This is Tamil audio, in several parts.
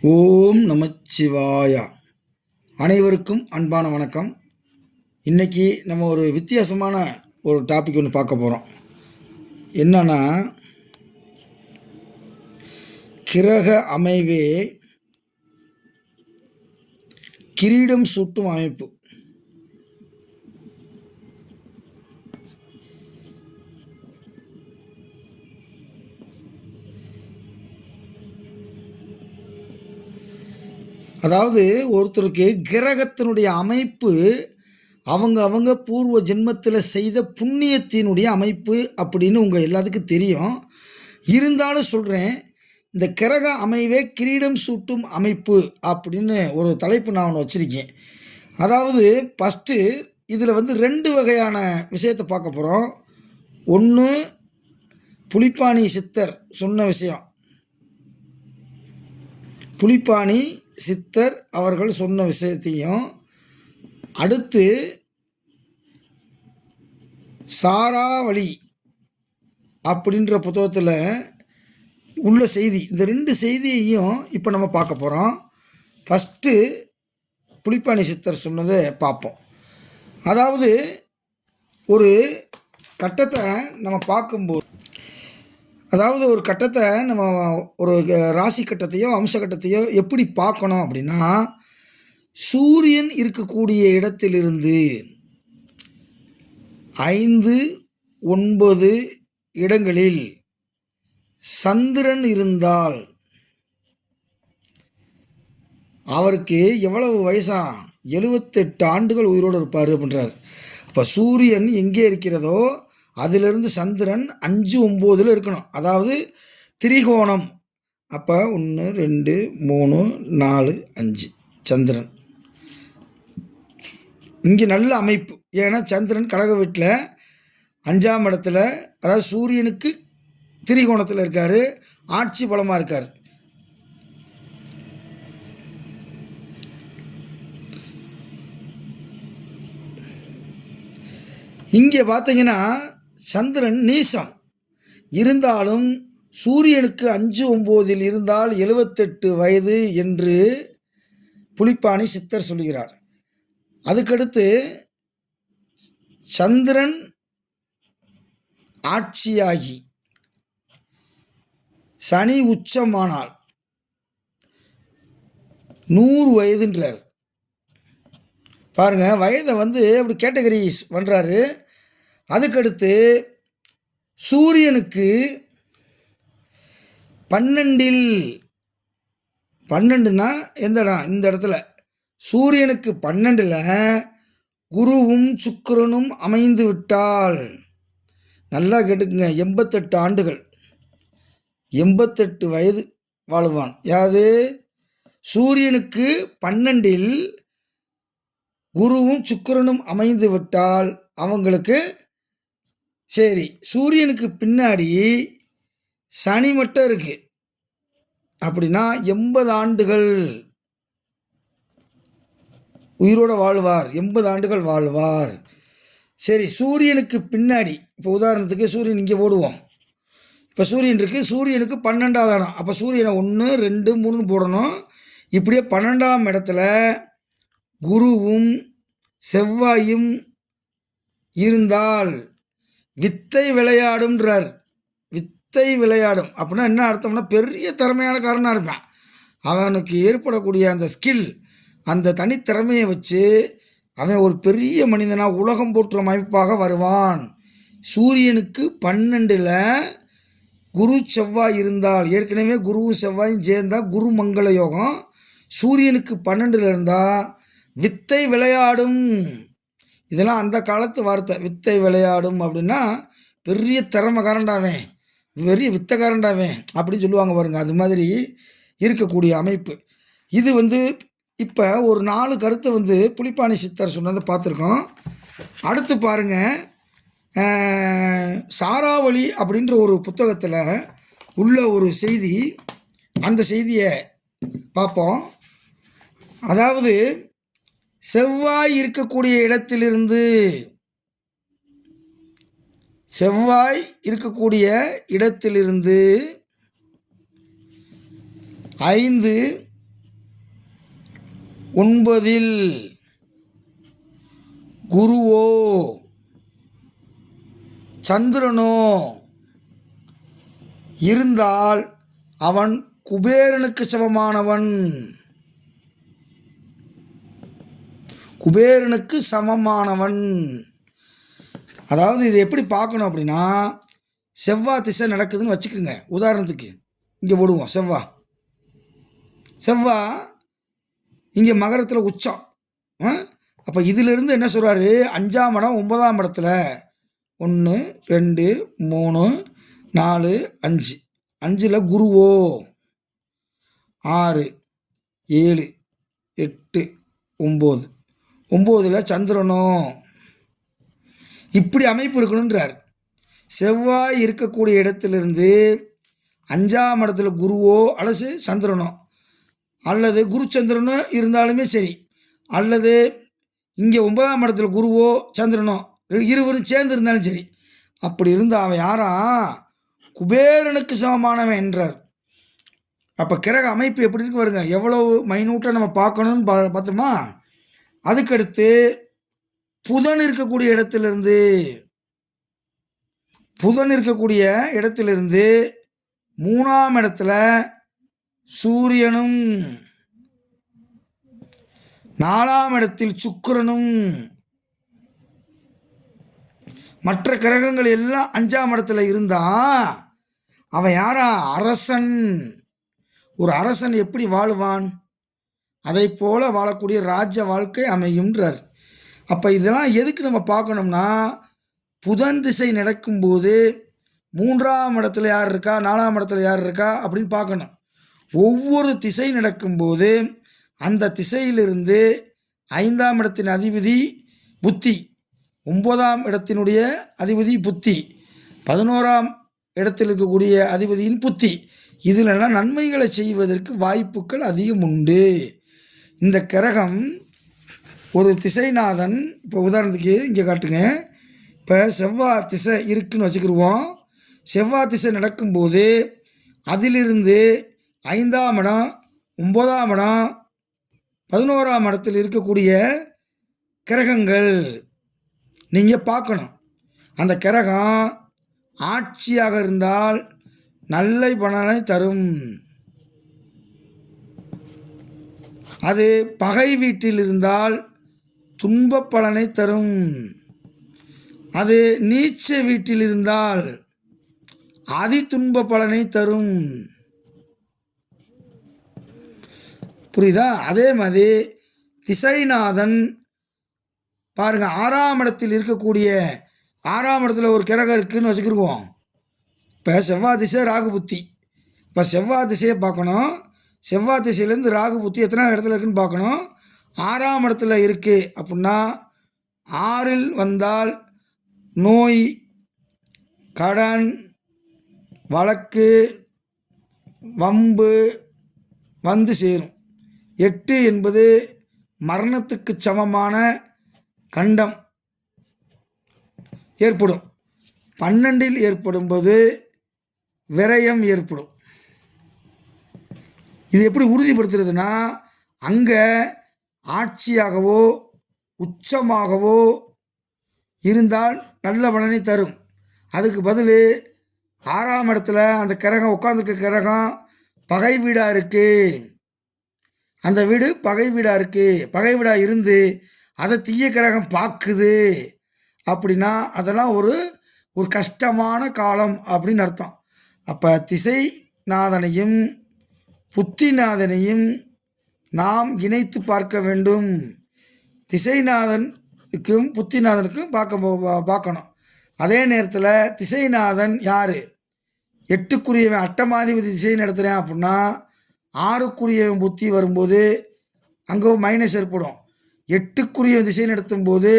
ஓம் நமச்சிவாயா. அனைவருக்கும் அன்பான வணக்கம். இன்றைக்கி நம்ம ஒரு வித்தியாசமான ஒரு டாபிக் ஒன்று பார்க்க போகிறோம். என்னன்னா, கிரக அமைவே கிரீடம் சூட்டும் அமைப்பு. அதாவது ஒருத்தருக்கு கிரகத்தினுடைய அமைப்பு அவங்க பூர்வ ஜென்மத்தில் செய்த புண்ணியத்தினுடைய அமைப்பு அப்படின்னு உங்கள் எல்லாத்துக்கும் தெரியும். இருந்தாலும் சொல்கிறேன், இந்த கிரக அமைவே கிரீடம் சூட்டும் அமைப்பு அப்படின்னு ஒரு தலைப்பு நான் ஒன்று வச்சுருக்கேன். அதாவது ஃபஸ்ட்டு இதில் வந்து 2 வகையான விஷயத்தை பார்க்க போகிறோம். ஒன்று, புலிப்பாணி சித்தர் சொன்ன விஷயம். புலிப்பாணி சித்தர் அவர்கள் சொன்ன விஷயத்தையும், அடுத்து சாராவளி அப்படின்ற புத்தகத்தில் உள்ள செய்தி. இந்த 2 செய்தியையும் இப்போ நம்ம பார்க்க போகிறோம். ஃபஸ்ட்டு புலிப்பாணி சித்தர் சொன்னதை பார்ப்போம். அதாவது ஒரு கட்டத்தை நம்ம பார்க்கும்போது, ஒரு கட்டத்தை நம்ம ஒரு ராசி கட்டத்தையோ அம்ச கட்டத்தையோ எப்படி பார்க்கணும் அப்படின்னா, சூரியன் இருக்கக்கூடிய இடத்திலிருந்து 5, 9 இடங்களில் சந்திரன் இருந்தால் அவருக்கு எவ்வளவு வயசா? 78 ஆண்டுகள் உயிரோடு இருப்பார் அப்படின்றார். அப்போ சூரியன் எங்கே இருக்கிறதோ அதிலிருந்து சந்திரன் 5, 9 இருக்கணும். அதாவது திரிகோணம். அப்போ 1, 2, 3, 4, 5 சந்திரன் இங்கே நல்ல அமைப்பு. ஏன்னா சந்திரன் கடக வீட்டில் 5ஆம் இடத்துல, அதாவது சூரியனுக்கு திரிகோணத்தில் இருக்கார், ஆட்சி பலமாக இருக்கார். இங்கே பார்த்தீங்கன்னா சந்திரன் நீசம் இருந்தாலும் சூரியனுக்கு 5, 9 இருந்தால் 78 வயது என்று புலிப்பாணி சித்தர் சொல்கிறார். அதுக்கடுத்து சந்திரன் ஆட்சியாகி சனி உச்சமானால் 100 வயதுன்றார். பாருங்கள், வயதை வந்து அப்படி கேட்டகரிஸ் பண்ணுறாரு. அதுக்கடுத்து சூரியனுக்கு 12னா எந்த இடம்? இந்த இடத்துல சூரியனுக்கு 12ல் குருவும் சுக்கிரனும் அமைந்து விட்டால், நல்லா கேட்டுக்குங்க, 88 ஆண்டுகள், 88 வயது வாழுவான். யாது? சூரியனுக்கு 12ல் குருவும் சுக்கிரனும் அமைந்து விட்டால் அவங்களுக்கு சரி. சூரியனுக்கு பின்னாடி சனி மட்டும் இருக்கு அப்படின்னா 80 ஆண்டுகள் உயிரோடு வாழ்வார், 80 ஆண்டுகள் வாழ்வார். சரி, சூரியனுக்கு பின்னாடி இப்போ உதாரணத்துக்கு சூரியன் இங்கே போடுவோம். இப்போ சூரியன் இருக்குது, சூரியனுக்கு 12ஆவது இடம். அப்போ சூரியனை 1, 2, 3 போடணும். இப்படியே 12ஆம் இடத்துல குருவும் செவ்வாயும் இருந்தால் வித்தை விளையாடும்ன்றார். வித்தை விளையாடும் அப்படின்னா என்ன அர்த்தம்னா, பெரிய திறமையானக்காரனாக இருப்பான். அவனுக்கு ஏற்படக்கூடிய அந்த ஸ்கில், அந்த தனித்திறமையை வச்சு அவன் ஒரு பெரிய மனிதனாக உலகம் போற்றும் அமைப்பாக வருவான். சூரியனுக்கு 12ல் குரு செவ்வாய் இருந்தால், ஏற்கனவே குருவும் செவ்வாயும் சேர்ந்தால் குரு மங்கள யோகம். சூரியனுக்கு 12ல் இருந்தால் வித்தை விளையாடும். இதெல்லாம் அந்த காலத்து வார்த்தை. வித்தை விளையாடும் அப்படின்னா பெரிய திறமைக்காரண்டாவேன், பெரிய வித்தைக்காரண்டாவேன் அப்படின்னு சொல்லுவாங்க பாருங்கள். அது மாதிரி இருக்கக்கூடிய அமைப்பு இது. வந்து இப்போ ஒரு 4 கருத்தை வந்து புலிப்பாணி சித்தர் சொன்னதை பார்த்துருக்கோம். அடுத்து பாருங்கள், சாராவளி அப்படின்ற ஒரு புத்தகத்தில் உள்ள ஒரு செய்தி. அந்த செய்தியை பார்ப்போம். அதாவது செவ்வாய் இருக்கக்கூடிய இடத்திலிருந்து 5, 9இல் குருவோ சந்திரனோ இருந்தால் அவன் குபேரனுக்கு சமமானவன். குபேரனுக்கு சமமானவன். அதாவது இது எப்படி பார்க்கணும் அப்படின்னா, செவ்வாய் திசை நடக்குதுன்னு வச்சுக்கோங்க. உதாரணத்துக்கு இங்கே போடுவோம். செவ்வாய் இங்கே மகரத்தில் உச்சம். அப்போ இதிலிருந்து என்ன சொல்கிறாரு, 5ஆம் இடம் 9ஆம் இடத்துல 1 2 3 4 5, 5ல் குருவோ, 6 7 8 9, 9ல் சந்திரனோ, இப்படி அமைப்பு இருக்கணுன்றார். செவ்வாய் இருக்கக்கூடிய இடத்திலிருந்து 5ஆம் இடத்துல குருவோ அல்லது சந்திரனோ, அல்லது குரு சந்திரனோ இருந்தாலுமே சரி, அல்லது இங்கே 9ஆம் இடத்துல குருவோ சந்திரனோ இருவரும் சேர்ந்து இருந்தாலும் சரி, அப்படி இருந்தால் அவன் யாரா, குபேரனுக்கு சமமானவன் என்றார். அப்போ கிரக அமைப்பு எப்படி இருக்கு வருங்க, எவ்வளவு மைனூட்டாக நம்ம பார்க்கணும்னு பார்த்தோமா. அதுக்கடுத்து புதன் இருக்கக்கூடிய இடத்திலிருந்து 3ஆம் இடத்துல சூரியனும், 4ஆம் இடத்தில் சுக்கிரனும், மற்ற கிரகங்கள் எல்லாம் 5ஆம் இடத்துல இருந்தா அவன் யாரா, அரசன். ஒரு அரசன் எப்படி வாழுவான், அதை போல வாழக்கூடிய ராஜ்ய வாழ்க்கை அமையும்ன்றார். அப்போ இதெல்லாம் எதுக்கு நம்ம பார்க்கணும்னா, புதன் திசை நடக்கும்போது 3ஆம் இடத்துல யார் இருக்கா, 4ஆம் இடத்துல யார் இருக்கா அப்படின்னு பார்க்கணும். ஒவ்வொரு திசை நடக்கும்போது அந்த திசையிலிருந்து 5ஆம் இடத்தின் அதிபதி புத்தி, 9ஆம் இடத்தினுடைய அதிபதி புத்தி, 11ஆம் இடத்தில் இருக்கக்கூடிய அதிபதியின் புத்தி, இதிலெல்லாம் நன்மைகளை செய்வதற்கு வாய்ப்புகள் அதிகம் உண்டு. இந்த கிரகம் ஒரு திசைநாதன். இப்போ உதாரணத்துக்கு இங்கே காட்டுங்க. இப்போ செவ்வாய் திசை இருக்குன்னு வச்சுக்கிடுவோம். செவ்வாய் திசை நடக்கும்போது அதிலிருந்து 5ஆம் இடம் 9ஆம் இடம் 11ஆம் இடத்தில் இருக்கக்கூடிய கிரகங்கள் நீங்கள் பார்க்கணும். அந்த கிரகம் ஆட்சியாக இருந்தால் நல்ல பலனை தரும். அது பகை வீட்டில் இருந்தால் துன்ப பலனை தரும். அது நீச்ச வீட்டில் இருந்தால் அதி துன்ப பலனை தரும். புரியுதா? அதே மாதிரி திசைநாதன் பாருங்கள், 6ஆம் இடத்தில் இருக்கக்கூடிய 6ஆம் இடத்துல ஒரு கிரகம் இருக்குதுன்னு வச்சுக்கிருவோம். இப்போ செவ்வாய் திசை ராகு புத்தி. இப்போ செவ்வாய் திசையை பார்க்கணும். செவ்வாய் திசையிலேருந்து ராகு புத்தி எத்தனை இடத்துல இருக்குதுன்னு பார்க்கணும். 6ஆம் இடத்துல இருக்குது அப்படின்னா 6இல் வந்தால் நோய், கடன், வழக்கு, வம்பு வந்து சேரும். 8 என்பது மரணத்துக்கு சமமான கண்டம் ஏற்படும். 12இல் ஏற்படும்போது விரயம் ஏற்படும். இது எப்படி உறுதிப்படுத்துறதுன்னா, அங்கே ஆட்சியாகவோ உச்சமாகவோ இருந்தால் நல்ல பலனை தரும். அதுக்கு பதில் 6ஆம் இடத்துல அந்த கிரகம் உட்காந்துருக்க கிரகம் பகை வீடாக இருக்குது. அந்த வீடு பகை வீடாக இருக்குது. பகை வீடாக இருந்து அதை தீய கிரகம் பார்க்குது அப்படின்னா அதெல்லாம் ஒரு கஷ்டமான காலம் அப்படின்னு அர்த்தம். அப்போ திசைநாதனையும் புத்திநாதனையும் நாம் இணைத்து பார்க்க வேண்டும். திசைநாதனுக்கும் புத்திநாதனுக்கும் பார்க்கணும். அதே நேரத்தில் திசைநாதன் யார், 8க்குரியவன் அட்டமாதிபதி திசை நடத்துகிறேன் அப்படின்னா 6க்குரியவன் புத்தி வரும்போது அங்கே மைனஸ் ஏற்படும். 8க்குரிய திசை நடத்தும்போது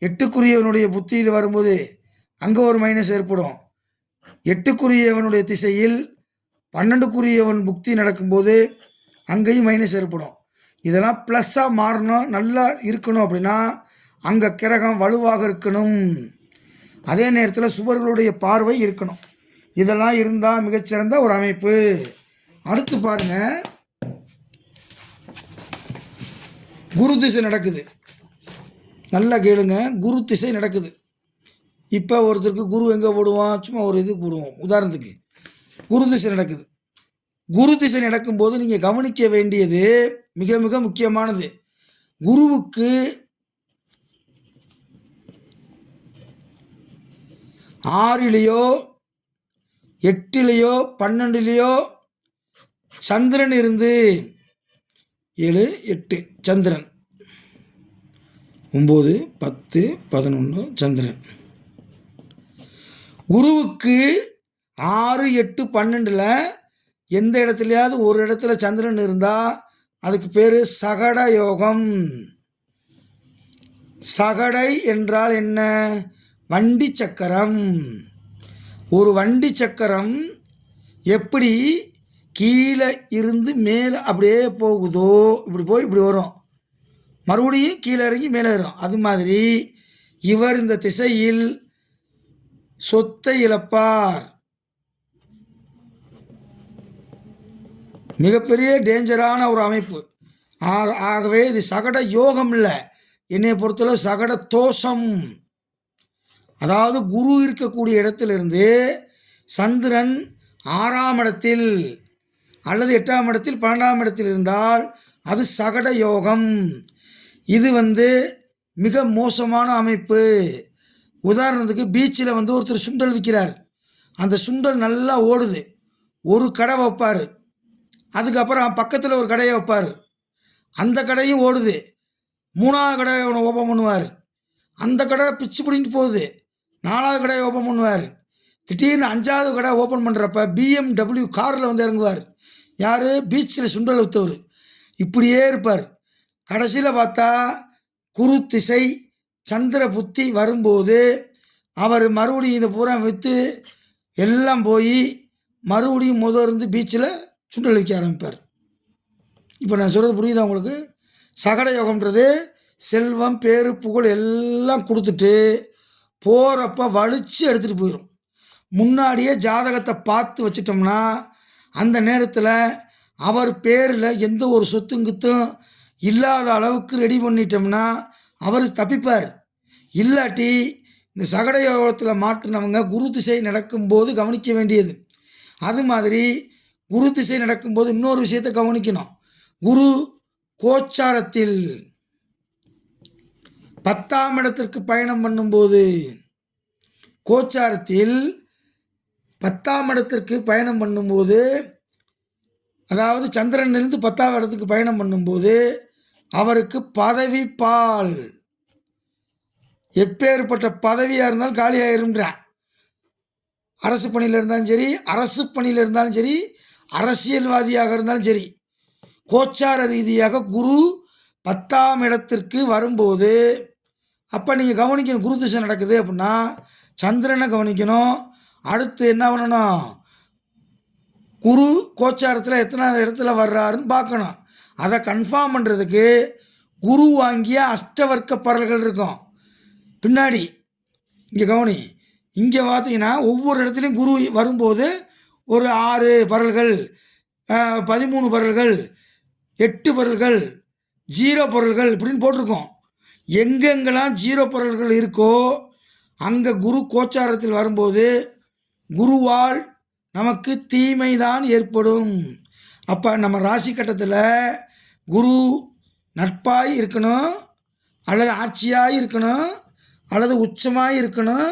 8க்குரியவனுடைய புத்தியில் வரும்போது அங்கே ஒரு மைனஸ் ஏற்படும். 8க்குரியவனுடைய திசையில் 12க்குரியவன் புக்தி நடக்கும்போது அங்கேயும் மைனஸ் ஏற்படும். இதெல்லாம் ப்ளஸ்ஸாக மாறணும், நல்லா இருக்கணும் அப்படின்னா அங்கே கிரகம் வலுவாக இருக்கணும். அதே நேரத்தில் சுவர்களுடைய பார்வை இருக்கணும். இதெல்லாம் இருந்தால் மிகச்சிறந்த ஒரு அமைப்பு. அடுத்து பாருங்கள், குரு திசை நடக்குது. நல்லா கேளுங்க, குரு திசை நடக்குது. இப்போ ஒருத்தருக்கு குரு எங்கே போடுவோம், சும்மா ஒரு இது போடுவோம். உதாரணத்துக்கு குரு திசை நடக்குது. குரு திசை நடக்கும்போது நீங்கள் கவனிக்க வேண்டியது மிக மிக முக்கியமானது. குருவுக்கு 6லேயோ 8லேயோ 12லேயோ சந்திரன் இருந்து 7 8 சந்திரன், 9 10 11 சந்திரன். குருவுக்கு 6 8 12ல் எந்த இடத்துலையாவது ஒரு இடத்துல சந்திரன் இருந்தால் அதுக்கு பேர் சகட யோகம். சகடை என்றால் என்ன? வண்டி சக்கரம். ஒரு வண்டி சக்கரம் எப்படி கீழே இருந்து மேலே அப்படியே போகுதோ, இப்படி போய் இப்படி வரும், மறுபடியும் கீழே இறங்கி மேலே வரும். அது மாதிரி இவர் இந்த திசையில் சொத்தை இழப்பார். மிகப்பெரிய டேஞ்சரான ஒரு அமைப்பு. ஆகவே இது சகட யோகம் இல்லை, என்னை பொறுத்தளவு சகட தோஷம். அதாவது குரு இருக்கக்கூடிய இடத்திலிருந்து சந்திரன் 6ஆம் இடத்தில் அல்லது 8ஆம் இடத்தில் 12ஆம் இடத்தில் இருந்தால் அது சகட யோகம். இது மிக மோசமான அமைப்பு. உதாரணத்துக்கு பீச்சில் ஒருத்தர் சுண்டல் விற்கிறார். அந்த சுண்டல் நல்லா ஓடுது. ஒரு கடை வைப்பார், அதுக்கப்புறம் பக்கத்தில் ஒரு கடையை வைப்பார், அந்த கடையும் ஓடுது. 3ஆவது கடையை ஓப்பன் பண்ணுவார், அந்த கடை பிச்சு பிடிங்கிட்டு போகுது. 4ஆவது கடையை ஓப்பன் பண்ணுவார். திடீர்னு 5ஆவது கடை ஓப்பன் பண்ணுறப்ப BMW காரில் இறங்குவார். யார்? பீச்சில் சுண்டல் விற்றவர். இப்படியே இருப்பார். கடைசியில் பார்த்தா குரு திசை சந்திர புத்தி வரும்போது அவர் மறுபடியும் இதை பூரா விற்று எல்லாம் போய் மறுபடியும் இருந்து பீச்சில் சுண்டல் விற்க ஆரம்பிப்பார். இப்போ நான் சொல்கிறது புரியுதா உங்களுக்கு? சகட யோகம்ன்றது செல்வம் பேரு புகழ் எல்லாம் கொடுத்துட்டு போகிறப்ப வலிச்சு எடுத்துகிட்டு போயிடும். முன்னாடியே ஜாதகத்தை பார்த்து வச்சிட்டோம்னா அந்த நேரத்தில் அவர் பேரில் எந்த ஒரு சொத்துங்கித்தும் இல்லாத அளவுக்கு ரெடி பண்ணிட்டோம்னா அவர் தப்பிப்பார். இல்லாட்டி இந்த சகட யோகத்தில் மாட்டினவங்க குரு திசை நடக்கும்போது கவனிக்க வேண்டியது. அது மாதிரி குரு திசை நடக்கும்போது இன்னொரு விஷயத்தை கவனிக்கணும். குரு கோச்சாரத்தில் 10ஆம் இடத்திற்கு பயணம் பண்ணும்போது, கோச்சாரத்தில் 10ஆம் இடத்திற்கு பயணம் பண்ணும்போது, அதாவது சந்திரனிலிருந்து 10ஆம் இடத்துக்கு பயணம் பண்ணும்போது அவருக்கு பதவி பால். எப்பேற்பட்ட பதவியாக இருந்தாலும் காலியாயிரும்ன்றான். அரசு பணியில் இருந்தாலும் சரி, அரசு பணியில் இருந்தாலும் சரி, அரசியல்வாதியாக இருந்தாலும் சரி, கோச்சார ரீதியாக குரு 10ஆம் இடத்திற்கு வரும்போது அப்போ நீங்கள் கவனிக்கணும். குரு திசை நடக்குது அப்படின்னா சந்திரனை கவனிக்கணும். அடுத்து என்ன பண்ணணும்? குரு கோச்சாரத்தில் எத்தனை இடத்துல வர்றாருன்னு பார்க்கணும். அதை கன்ஃபார்ம் பண்ணுறதுக்கு குரு வாங்கிய அஷ்டவர்க்க பரல்கள் இருக்கும் பின்னாடி. இங்கே கவனி, இங்கே பார்த்தீங்கன்னா ஒவ்வொரு இடத்துலையும் குரு வரும்போது ஒரு 6 பரல்கள், 13 பரல்கள், 8 பரல்கள், 0 பொருள்கள் இப்படின்னு போட்டிருக்கோம். எங்கெங்கெல்லாம் 0 பொருள்கள் இருக்கோ அங்கே குரு கோச்சாரத்தில் வரும்போது குருவால் நமக்கு தீமை தான் ஏற்படும். அப்போ நம்ம ராசி கட்டத்தில் குரு நட்பாய் இருக்கணும், அல்லது ஆட்சியாக இருக்கணும், அல்லது உச்சமாக இருக்கணும்,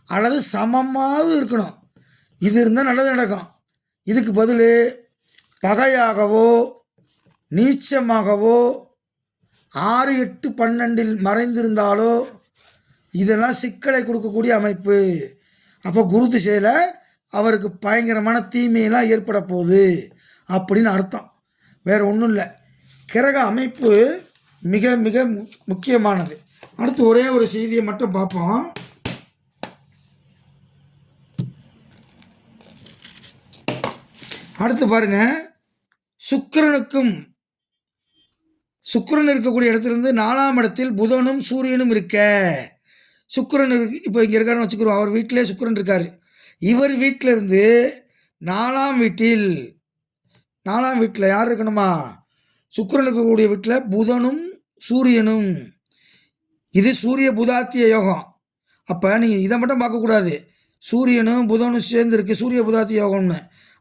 அல்லது சமமாக இருக்கணும். இது இருந்தால் நல்லது நடக்கும். இதுக்கு பதில் பகையாகவோ நீச்சமாகவோ 6 8 12 மறைந்திருந்தாலோ இதெல்லாம் சிக்கலை கொடுக்கக்கூடிய அமைப்பு. அப்போ குரு திசையில் அவருக்கு பயங்கரமான தீமையெல்லாம் ஏற்பட போகுது அப்படின்னு அர்த்தம். வேறு ஒன்றும் இல்லை. கிரக அமைப்பு மிக மிக முக்கியமானது. அடுத்து ஒரே ஒரு செய்தியை மட்டும் பார்ப்போம். அடுத்து பாருங்கள், சுக்கிரன் இருக்கக்கூடிய இடத்துலேருந்து 4ஆம் இடத்தில் புதனும் சூரியனும் இருக்க. சுக்கிரன் இப்போ இங்கே இருக்காருன்னு வச்சுக்கிறோம். அவர் வீட்டிலே சுக்கிரன் இருக்கார். இவர் வீட்டில் இருந்து 4ஆம் வீட்டில் யார் இருக்கணுமா? சுக்கிரன் இருக்கக்கூடிய வீட்டில் புதனும் சூரியனும். இது சூரிய புதாத்திய யோகம். அப்போ நீங்கள் இதை மட்டும் பார்க்கக்கூடாது. சூரியனும் புதனும் சேர்ந்து இருக்குது சூரிய புதாத்திய யோகம்னு.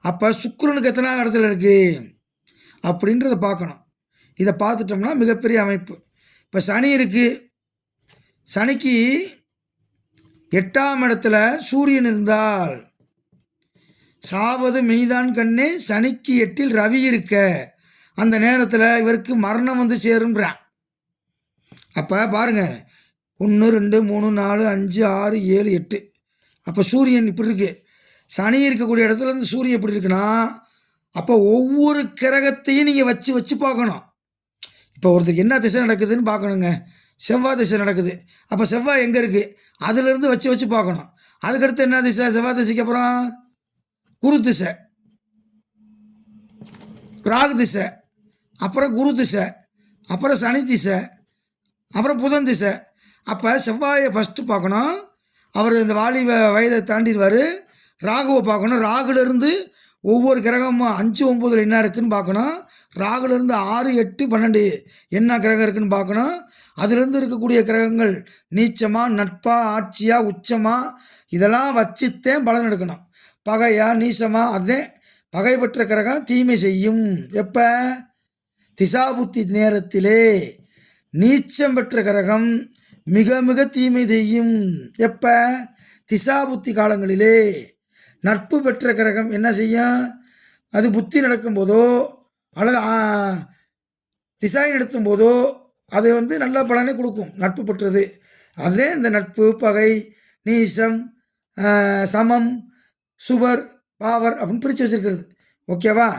அப்போ சுக்கிரனுக்கு எத்தனாவது இடத்துல இருக்குது அப்படின்றத பார்க்கணும். இதை பார்த்துட்டோம்னா மிகப்பெரிய அமைப்பு. இப்போ சனி இருக்குது. சனிக்கு 8ஆம் இடத்துல சூரியன் இருந்தால் சாவது மெய்தான் கண்ணே, சனிக்கு 8இல் ரவி இருக்க அந்த நேரத்தில் இவருக்கு மரணம் வந்து சேருன்றான். அப்போ பாருங்கள், 1 2 3 4 5 6 7 8. அப்போ சூரியன் இப்படி இருக்குது. சனி இருக்கக்கூடிய இடத்துல இருந்து சூரியன் எப்படி இருக்குன்னா, அப்போ ஒவ்வொரு கிரகத்தையும் நீங்கள் வச்சு வச்சு பார்க்கணும். இப்போ ஒருத்தருக்கு என்ன திசை நடக்குதுன்னு பார்க்கணுங்க. செவ்வாய் திசை நடக்குது. அப்போ செவ்வாய் எங்கே இருக்குது அதிலிருந்து வச்சு வச்சு பார்க்கணும். அதுக்கடுத்து என்ன திசை? செவ்வாய் திசைக்கு அப்புறம் குரு திசை, ராகு திசை, அப்புறம் குரு திசை, அப்புறம் சனி திசை, அப்புறம் புதன் திசை. அப்போ செவ்வாயை ஃபஸ்ட்டு பார்க்கணும். அவர் இந்த வாலி வயதை தாண்டிடுவார். ராகுவை பார்க்கணும். ராகுலேருந்து ஒவ்வொரு கிரகமும் 5 9 என்ன இருக்குதுன்னு பார்க்கணும். ராகுலேருந்து 6 8 12 என்ன கிரகம் இருக்குதுன்னு பார்க்கணும். அதிலிருந்து இருக்கக்கூடிய கிரகங்கள் நீச்சமாக நட்பாக ஆட்சியாக உச்சமாக இதெல்லாம் வச்சுத்தேன் பலன் எடுக்கணும். பகையா நீசமாக அதே பகை பெற்ற கிரகம் தீமை செய்யும். எப்போ? திசாபுத்தி நேரத்திலே. நீச்சம் பெற்ற கிரகம் மிக மிக தீமை செய்யும். எப்போ? திசாபுத்தி காலங்களிலே. நட்பு பெற்ற கிரகம் என்ன செய்யும்? அது புத்தி நடக்கும்போதோ அல்லது திசை நடத்தும் போதோ அது வந்து நல்ல பலனை கொடுக்கும். நட்பு பெற்றது அதே இந்த நட்பு பகை நீசம் சமம் சுவர் பாவர் அப்படின்னு பிரித்து வச்சுருக்கிறது. ஓகேவா?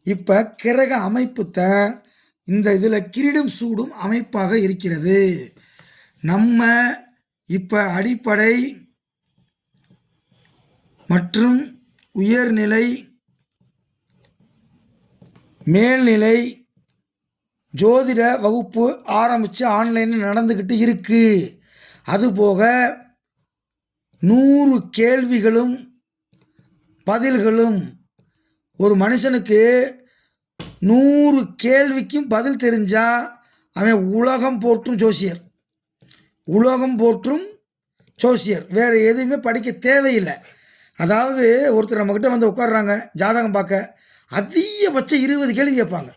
இப்போ கிரக அமைப்பு தான் இந்த இதில் கிரீடும் சூடும் அமைப்பாக இருக்கிறது. நம்ம இப்போ அடிப்படை மற்றும் உயர்நிலை மேல்நிலை ஜோதிட வகுப்பு ஆரம்பித்து ஆன்லைனில் நடந்துக்கிட்டு இருக்குது. அதுபோக 100 கேள்விகளும் பதில்களும். ஒரு மனுஷனுக்கு 100 கேள்விக்கும் பதில் தெரிஞ்சால் அவன் உலகம் போற்றும் ஜோசியர். உலகம் போற்றும் ஜோசியர். வேறு எதுவுமே படிக்க தேவையில்லை. அதாவது ஒருத்தர் நம்மக்கிட்ட வந்து உட்காடுறாங்க ஜாதகம் பார்க்க, அதிகபட்சம் 20 கேள்வி கேட்பாங்க.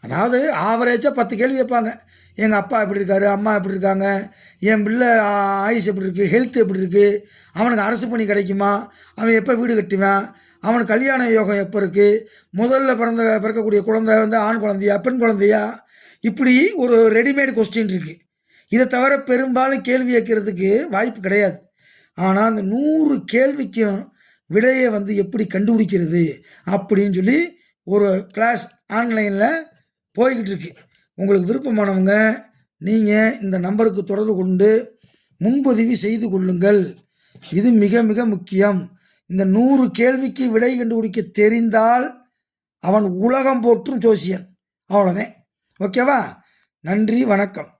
அதாவது ஆவரேஜாக 10 கேள்வி கேட்பாங்க. எங்கள் அப்பா எப்படி இருக்கார், அம்மா எப்படி இருக்காங்க, என் பிள்ளை ஆயுஷ் எப்படி இருக்குது, ஹெல்த் எப்படி இருக்குது, அவனுக்கு அரசு பணி கிடைக்குமா, அவன் எப்போ வீடு கட்டுவான், அவனுக்கு கல்யாண யோகம் எப்போ இருக்குது, முதல்ல பிறக்கக்கூடிய குழந்தை வந்து ஆண் குழந்தையா பெண் குழந்தையா, இப்படி ஒரு ரெடிமேட் கொஸ்டின் இருக்குது. இதை தவிர பெரும்பாலும் கேள்வி கேட்கறதுக்கு வாய்ப்பு கிடையாது. ஆனால் அந்த 100 கேள்விக்கும் விடையை வந்து எப்படி கண்டுபிடிக்கிறது அப்படின்னு சொல்லி ஒரு கிளாஸ் ஆன்லைனில் போய்கிட்டு இருக்கு. உங்களுக்கு விருப்பமானவங்க நீங்கள் இந்த நம்பருக்கு தொடர்பு கொண்டு முன்பதிவு செய்து கொள்ளுங்கள். இது மிக மிக முக்கியம். இந்த 100 கேள்விக்கு விடை கண்டுபிடிக்க தெரிந்தால் அவன் உலகம் போற்றும் ஜோசியன். அவ்வளோதான். ஓகேவா? நன்றி, வணக்கம்.